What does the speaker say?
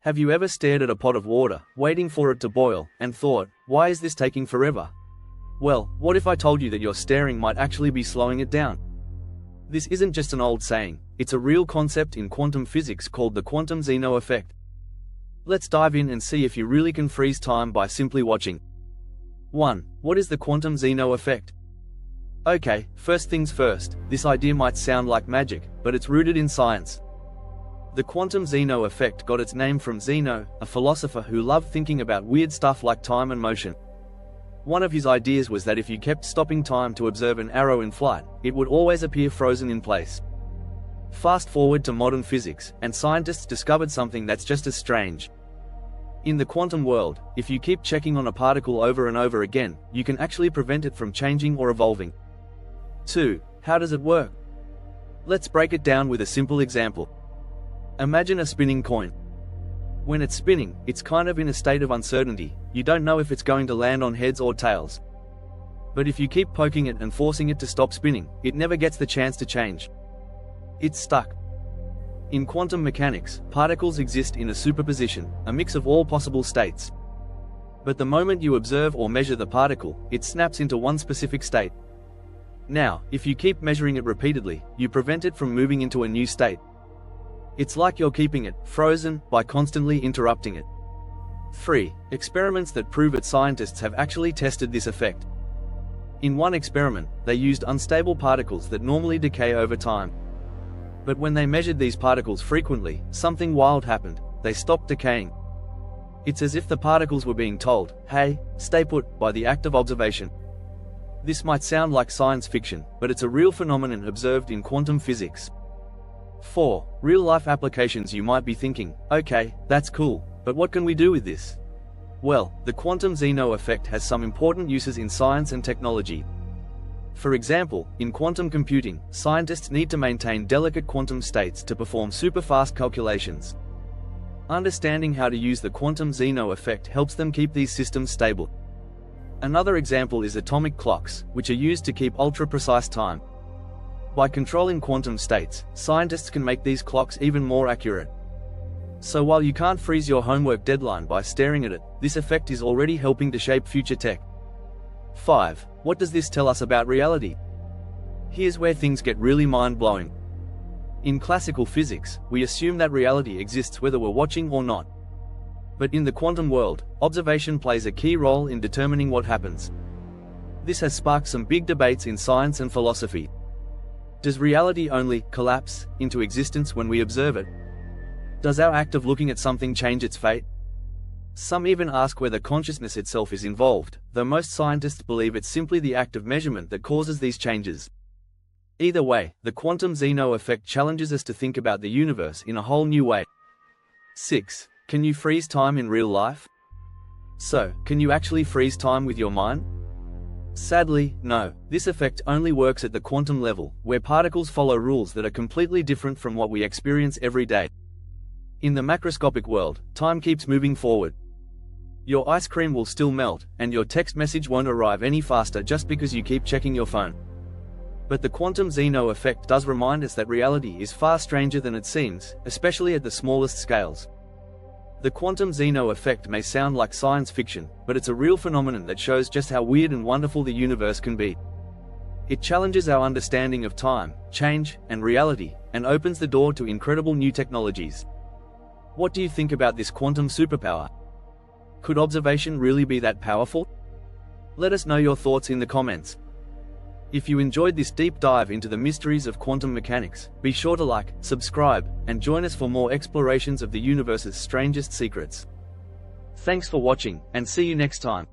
Have you ever stared at a pot of water, waiting for it to boil, and thought, why is this taking forever? Well, what if I told you that your staring might actually be slowing it down? This isn't just an old saying, it's a real concept in quantum physics called the Quantum Zeno Effect. Let's dive in and see if you really can freeze time by simply watching. 1. What is the Quantum Zeno Effect? Okay, first things first, this idea might sound like magic, but it's rooted in science. The Quantum Zeno Effect got its name from Zeno, a philosopher who loved thinking about weird stuff like time and motion. One of his ideas was that if you kept stopping time to observe an arrow in flight, it would always appear frozen in place. Fast forward to modern physics, and scientists discovered something that's just as strange. In the quantum world, if you keep checking on a particle over and over again, you can actually prevent it from changing or evolving. 2. How does it work? Let's break it down with a simple example. Imagine a spinning coin. When it's spinning, it's kind of in a state of uncertainty. You don't know if it's going to land on heads or tails. But if you keep poking it and forcing it to stop spinning, it never gets the chance to change. It's stuck. In quantum mechanics, particles exist in a superposition, a mix of all possible states. But the moment you observe or measure the particle, it snaps into one specific state. Now, if you keep measuring it repeatedly, you prevent it from moving into a new state. It's like you're keeping it frozen by constantly interrupting it. 3. Experiments that prove it. Scientists have actually tested this effect. In one experiment, they used unstable particles that normally decay over time. But when they measured these particles frequently, something wild happened. They stopped decaying. It's as if the particles were being told, hey, stay put, by the act of observation. This might sound like science fiction, but it's a real phenomenon observed in quantum physics. 4. Real-life applications. You might be thinking, okay, that's cool, but what can we do with this? Well, the Quantum Zeno Effect has some important uses in science and technology. For example, in quantum computing, scientists need to maintain delicate quantum states to perform super-fast calculations. Understanding how to use the Quantum Zeno Effect helps them keep these systems stable. Another example is atomic clocks, which are used to keep ultra-precise time. By controlling quantum states, scientists can make these clocks even more accurate. So while you can't freeze your homework deadline by staring at it, this effect is already helping to shape future tech. 5. What does this tell us about reality? Here's where things get really mind-blowing. In classical physics, we assume that reality exists whether we're watching or not. But in the quantum world, observation plays a key role in determining what happens. This has sparked some big debates in science and philosophy. Does reality only collapse into existence when we observe it? Does our act of looking at something change its fate? Some even ask whether consciousness itself is involved, though most scientists believe it's simply the act of measurement that causes these changes. Either way, the Quantum Zeno Effect challenges us to think about the universe in a whole new way. 6. Can you freeze time in real life? So, can you actually freeze time with your mind? Sadly, no. This effect only works at the quantum level, where particles follow rules that are completely different from what we experience every day. In the macroscopic world, time keeps moving forward. Your ice cream will still melt, and your text message won't arrive any faster just because you keep checking your phone. But the Quantum Zeno Effect does remind us that reality is far stranger than it seems, especially at the smallest scales. The Quantum Zeno Effect may sound like science fiction, but it's a real phenomenon that shows just how weird and wonderful the universe can be. It challenges our understanding of time, change, and reality, and opens the door to incredible new technologies. What do you think about this quantum superpower? Could observation really be that powerful? Let us know your thoughts in the comments. If you enjoyed this deep dive into the mysteries of quantum mechanics, be sure to like, subscribe, and join us for more explorations of the universe's strangest secrets. Thanks for watching, and see you next time.